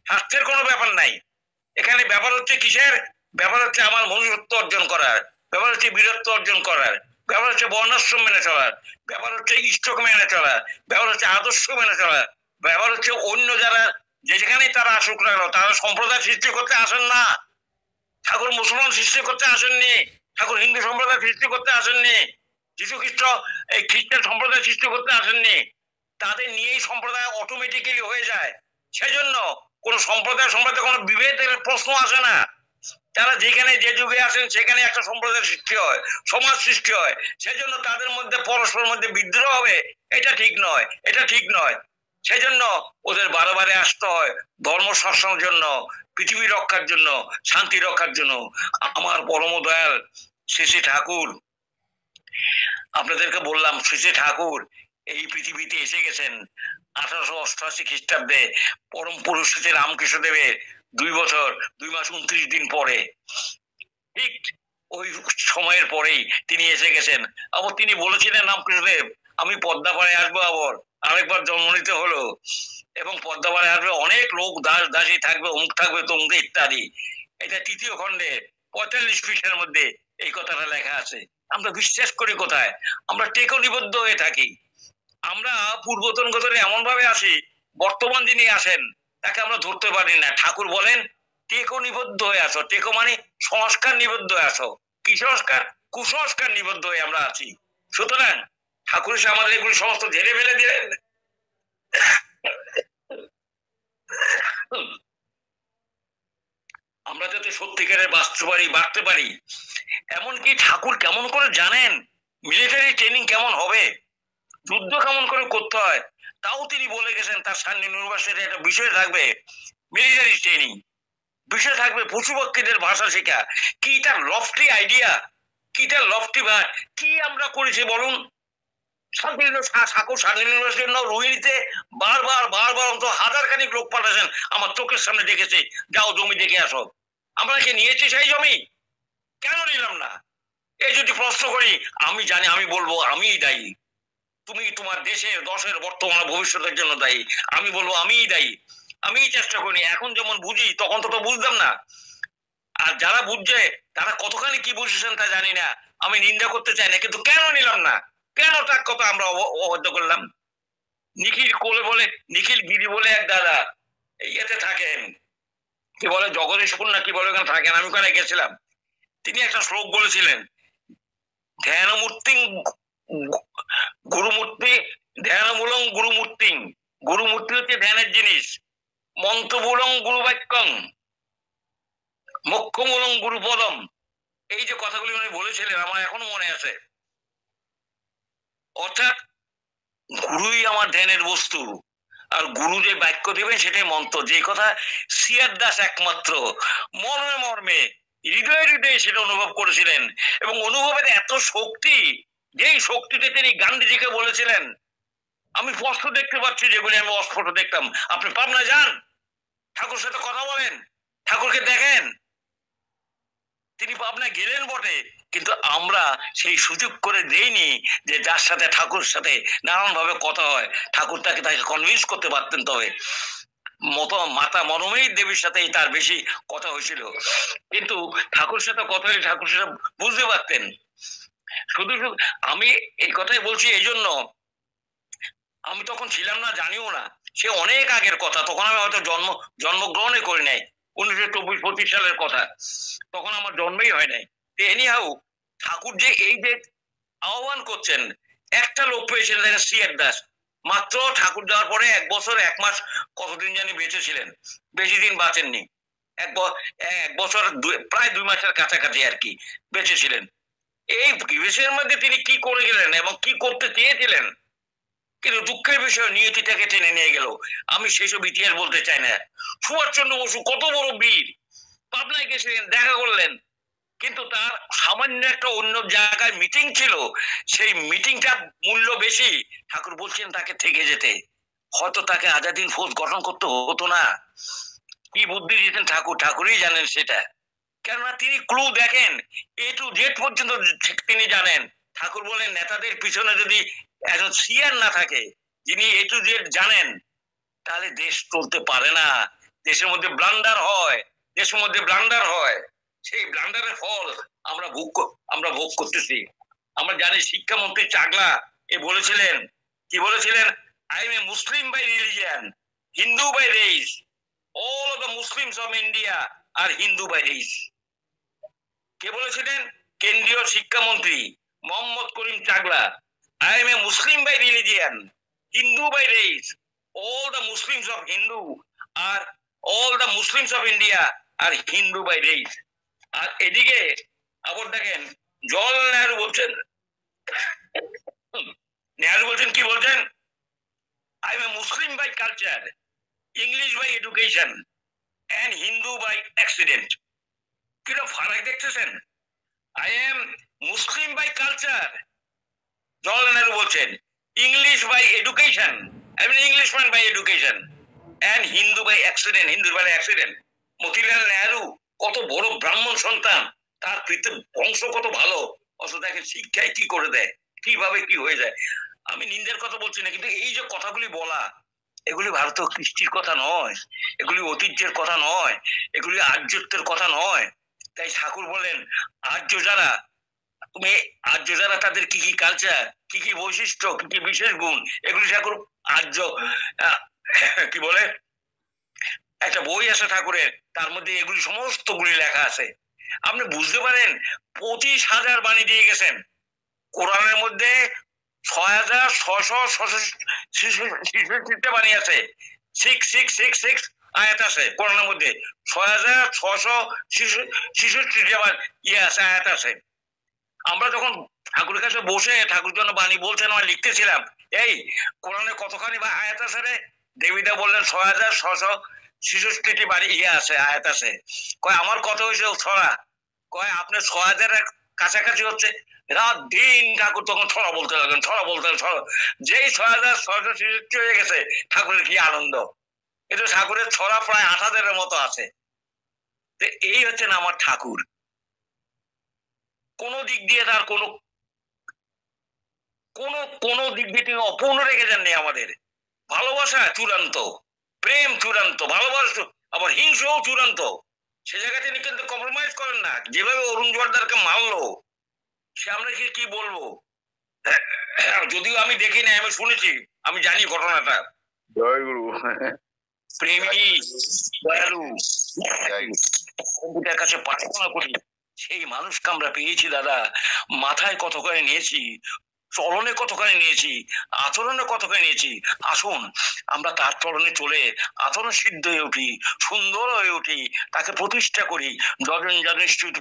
স্বাস্থ্যের কোনো ব্যাপার নাই। এখানে ব্যাপার হচ্ছে কিসের? ব্যাপার হচ্ছে আমার মনুষ্যত্ব অর্জন করার, ব্যাপার হচ্ছে বীরত্ব অর্জন করার, ব্যাপার হচ্ছে বর্ণাশ্রম মেনে চলার, ব্যাপার হচ্ছে ইষ্টক মেনে চলার, ব্যাপার হচ্ছে আদর্শ মেনে চলার, ব্যাপার হচ্ছে অন্য যারা যেখানেই তারা আসুক না কেন, তারা সম্প্রদায় সৃষ্টি করতে আসেন না। ঠাকুর মুসলমান সৃষ্টি করতে আসেননি, ঠাকুর হিন্দু সম্প্রদায় সৃষ্টি করতে আসেননি, যীশু খ্রিস্ট এই খ্রিস্টান সম্প্রদায় সৃষ্টি করতে আসেননি। তাদের নিয়েই সম্প্রদায় অটোমেটিক্যালি হয়ে যায়। সেজন্য কোন সম্প্রদায় কোনো বিভেদের প্রশ্ন আসে না। তারা যেখানে যে যুগে আসেন সেখানে একটা সম্প্রদায়ের সৃষ্টি হয়, সমাজ সৃষ্টি হয়। সেজন্য তাদের মধ্যে পরস্পরের মধ্যে বিদ্রোহ হবে, এটা ঠিক নয়, এটা ঠিক নয়। সেজন্য ওদের বারে আসতে হয় ধর্ম শাসনের জন্য, পৃথিবী রক্ষার জন্য, শান্তি রক্ষার জন্য। আমার পরম দয়াল শ্রী শ্রী ঠাকুর, আপনাদেরকে বললাম শ্রী শ্রী ঠাকুর এই পৃথিবীতে এসে গেছেন 1888 খ্রিস্টাব্দে, পরম পুরুষ শ্রী রামকৃষ্ণ দেবের 2 বছর 2 মাস 29 দিন পরে। ঠিক ওই সময়ের পরেই তিনি এসে গেছেন। আবার তিনি বলেছিলেন রামকৃষ্ণদেব, আমি পদ্মাপাড়ে আসবো, আবার আরেকবার জন্ম নিতে হলো, এবং পদ্মাপাড়ে আসবে অনেক লোক, দাস দাসী থাকবে, অমুক থাকবে তমুক ইত্যাদি। এটা 3য় খণ্ডে 45 পৃষ্ঠার মধ্যে এই কথাটা লেখা আছে। আমরা বিশ্বাস করি কোথায়? আমরা টেকো নিবদ্ধ হয়ে থাকি। আমরা পূর্বতন গতরে এমন ভাবে আসি, বর্তমান যিনি আসেন তাকে আমরা ধরতে পারি না। ঠাকুর বলেন টেকো নিবদ্ধ হয়ে আসো। টেকো মানে সংস্কার নিবদ্ধ হয়ে আসো। কি সংস্কার? কুসংস্কার নিবদ্ধ হয়ে আমরা আছি। সুতরাং ঠাকুর এসে আমাদের এগুলি সমস্ত ঝেড়ে ফেলে দিলেন। আমরা যাতে সত্যিকারের বাঁচতে পারি। এমনকি ঠাকুর কেমন করে জানেন মিলিটারি ট্রেনিং কেমন হবে, যুদ্ধ কেমন করে করতে হয়, তাও তিনি বলে গেছেন। তার সামনে ইউনিভার্সিটি একটা বিষয় থাকবে মিলিটারি ট্রেনিং, বিষয় থাকবে পশুপক্ষীদের ভাষা শেখা। কি তার লফটি আইডিয়া, কি তার লফটি কি আমরা করেছি বলুন? রোহিণীতে বারবার অন্তত 1000 খানিক লোক পাঠাচ্ছেন, আমার চোখের সামনে দেখেছে, যাও জমি দেখে আসো। আমরা কি নিয়েছি সেই জমি? কেন নিলাম না? এই যদি প্রশ্ন করি, আমি জানি, আমি বলবো আমিই দায়ী। তুমি তোমার দেশের দশের বর্তমান ভবিষ্যতের জন্য দায়ী। আমি বলবো আমিই দায়ী। আমি চেষ্টা করিনি, এখন যেমন বুঝি তখন তো বুঝতাম না। আর যারা বুঝছে তারা কতখানি কি বুঝেছেন তা জানি না, আমি নিন্দা করতে চাই না, কিন্তু কেন নিলাম না, কেন তার কথা আমরা অবাধ্য করলাম? নিখিল কোলে বলে, নিখিল গিরি বলে এক দাদা ইয়েতে থাকেন, কি বলে জগদীশপুর না কি বলে, ওখানে থাকেন, আমি ওখানে গেছিলাম। তিনি একটা শ্লোক বলেছিলেন, ধ্যানমূর্তি গুরুমূর্তি, ধ্যানমূলং গুরুমূর্তি, গুরুমূর্তি হচ্ছে ধ্যানের জিনিস, মন্ত্রমূলং গুরু বাক্যং, মোক্ষমূলং গুরুপদম। এই যে কথাগুলি উনি বলেছিলেন আমার এখনো মনে আছে। অর্থাৎ গুরুই আমার ধ্যানের বস্তু, আর গুরু যে বাক্য দেবেন সেটাই মন্ত্র। যে কথা সিয়ার দাস একমাত্র মর্মে মর্মে হৃদয়ে হৃদয়ে সেটা অনুভব করেছিলেন, এবং অনুভবের এত শক্তি, যেই শক্তিতে তিনি গান্ধীজিকে বলেছিলেন, আমি স্পষ্ট দেখতে পাচ্ছি যেগুলি আমি অস্পষ্ট দেখতাম। আপনি পাবনা যান, ঠাকুর সাথে কথা বলেন, ঠাকুরকে দেখেন, তিনি পাবনা গেলেন বটে, কিন্তু আমরা সেই সুযোগ করে দেইনি যে যার সাথে ঠাকুর সাথে নানান ভাবে কথা হয়, ঠাকুর তাকে কনভিন্স করতে পারতেন। তবে মাতা মনোময়ী দেবীর সাথেই তার বেশি কথা হয়েছিল, কিন্তু ঠাকুর সাথে কথা হলে ঠাকুর সাথে বুঝতে পারতেন। শুধু আমি এই কথাই বলছি এই জন্য, আমি তখন ছিলাম না, জানিও না, সে অনেক আগের কথা, তখন আমি হয়তো জন্মগ্রহণই করি নাই, 1924-25 সালের কথা, তখন আমার জন্মই হয় নাই। এনিহাউ ঠাকুর যে এই যে আহ্বান করছেন, একটা লোক পেয়েছেন সিআর দাস, মাত্র ঠাকুর যাওয়ার পরে 1 বছর 1 মাস কতদিন জানি বেঁচেছিলেন, বেশি দিন বাঁচেননি, 1 বছর প্রায় 2 মাসের কাছাকাছি আর কি বেঁচেছিলেন। এই বিষয়ের মধ্যে তিনি কি করে গেলেন এবং কি করতে চেয়েছিলেন, কিন্তু দুঃখের বিষয় নিয়তিটাকে টেনে নিয়ে গেল। আমি সেসব ইতিহাস বলতে চাই না। সুভাষচন্দ্র বসু কত বড় বীর, পাবনায় গেছিলেন, দেখা করলেন, কিন্তু তার সামান্য একটা অন্য জায়গায় মিটিং ছিল, সেই মিটিংটা মূল্য বেশি, ঠাকুর বলছেন তাকে থেকে যেতে, হয়তো তাকে আজাদিন ফৌজ গঠন করতে হতো না। কি বুদ্ধি দিতেন ঠাকুর, ঠাকুরই জানেন সেটা, কেননা তিনি ক্লু দেখেন, এ টু জেড পর্যন্ত তিনি জানেন। ঠাকুর বলেন নেতাদের পিছনে যদি একজন সিআর না থাকে, যিনি এ টু জেড জানেন, তাহলে দেশ চলতে পারে না, দেশের মধ্যে ব্লান্ডার হয়, দেশের মধ্যে ব্লান্ডার হয়, সেই ব্লান্ডারের ফল আমরা ভোগ করতেছি। আমরা জানি শিক্ষামন্ত্রী চাগলা এ বলেছিলেন, কি বলেছিলেন, I am a Muslim by religion, Hindu by race, all of the Muslims of India are Hindu by race। কে বলেছিলেন? কেন্দ্রীয় শিক্ষামন্ত্রী মোহাম্মদ করিম Chagla. I am a Muslim by religion, Hindu by race, all the Muslims of India are Hindu by race। আর এদিকে আবার দেখেন জওয়াহরলাল নেহরু বলছেন, কি বলছেন, I am a Muslim by culture, English by education and Hindu by accident। কিরকম ফারাক দেখতেছেন? I am Muslim by culture, Jawaharlal Nehru বলছেন, English by education, I am an Englishman by education and Hindu by accident, Hindu by accident। Motilal Nehru কত বড় ব্রাহ্মণ সন্তান, তার বংশ কত ভালো, অথচ দেখেন শিক্ষায় কি করে দেয়, কিভাবে কি হয়ে যায়। আমি নিন্দের কথা বলছি না, কিন্তু এই যে কথাগুলি বলা, এগুলি ভারতীয় কৃষ্টির কথা নয়, এগুলি ঐতিহ্যের কথা নয়, এগুলি আর্যত্বের কথা নয়। তাই ঠাকুর বলেন আর্য যারা, তুমি আর্য যারা, তাদের কি কি কালচার, কি কি বৈশিষ্ট্য, কি কি বিশেষ গুণ, এগুলি ঠাকুর আর্য কি বলে, একটা বই আছে ঠাকুরের, তার মধ্যে এগুলি সমস্ত গুলি লেখা আছে। আপনি বুঝতে পারেন 25,000 বাণী দিয়ে গেছেন। কোরআনের মধ্যে 6,666 বাণী আছে, 6666 আয়াত আছে কোরআনের মধ্যে, 6,666 আছে আয়াত আছে। আমরা যখন ঠাকুরের কাছে বসে ঠাকুর জন্য বাণী বলছেন, আমরা লিখতেছিলাম, এই কোরআনে কতখানি বা আয়াত আছে রে? দেবীদা বললেন 6,666 বাণী আছে, আয়াত আছে। কয় আমার কথা হয়েছে ছড়া, কয় আপনার 6,000 কাছাকাছি হচ্ছে। রাত দিন ঠাকুর তখন ছড়া বলতে লাগলেন, ছড়া বলতে ছড়া, যেই 6,666 হয়ে গেছে, ঠাকুরের কি আনন্দ। কিন্তু ঠাকুরের ছড়া প্রায় 8,000-এর মতো আছে। এই হচ্ছেন আমার ঠাকুর, কোন দিক দিয়ে তার কোন দিক দিয়ে তিনি অপূর্ণ রেখে যাননি। আমাদের ভালোবাসা চূড়ান্ত, প্রেম চূড়ান্ত, ভালোবাসা আবার হিংসাও চূড়ান্ত, সে জায়গায় তিনি কিন্তু কম্প্রোমাইজ করেন না। যেভাবে অরুণ জোয়ারদারকে মারলো, সে আমরা কি বলবো, যদিও আমি দেখি না, আমি শুনেছি, আমি জানি ঘটনাটা। জয় গুরু। প্রেমী দয়ালু কাছে প্রার্থনা করি, সেই মানুষকে আমরা পেয়েছি দাদা। মাথায় কতখানি নিয়েছি, চলনে কতখানি নিয়েছি, আচরণে কতখানি নিয়েছি। আসুন আমরা তার চরণে চলে আচরণ সিদ্ধ হয়ে উঠি, সুন্দর হয়ে উঠি, তাকে প্রতিষ্ঠা করি, যজন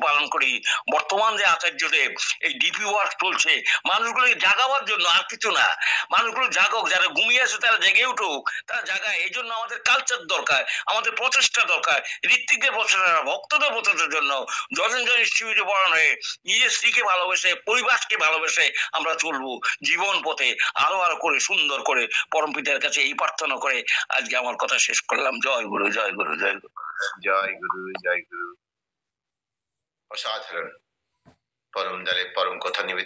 পালন করি। বর্তমান যে আচার্যদেব এই ডিপি ওয়ার্ক চলছে, মানুষগুলো জাগাবার জন্য, আর কিছু না। মানুষগুলো জাগক, যারা ঘুমিয়ে আছে তারা জেগে উঠুক, তারা জাগায়। এই জন্য আমাদের কালচার দরকার, আমাদের প্রচেষ্টা দরকার, ঋত্বিকদের প্রচেষ্টা, ভক্তদের প্রচেষ্টার জন্য যজন ইনস্টিটিউটে পড়ানো হয়ে নিজের স্ত্রীকে ভালোবেসে, পরিবারকে ভালোবেসে আমরা চলবো জীবন পথে, আরো আরো করে সুন্দর করে। পরম পিতার কাছে এই প্রার্থনা করে আজকে আমার কথা শেষ করলাম। জয় গুরু, জয় গুরু, জয় গুরু, জয় গুরু, জয় গুরু। অসাধারণ। পরম দলে পরম কথা নিবেদিত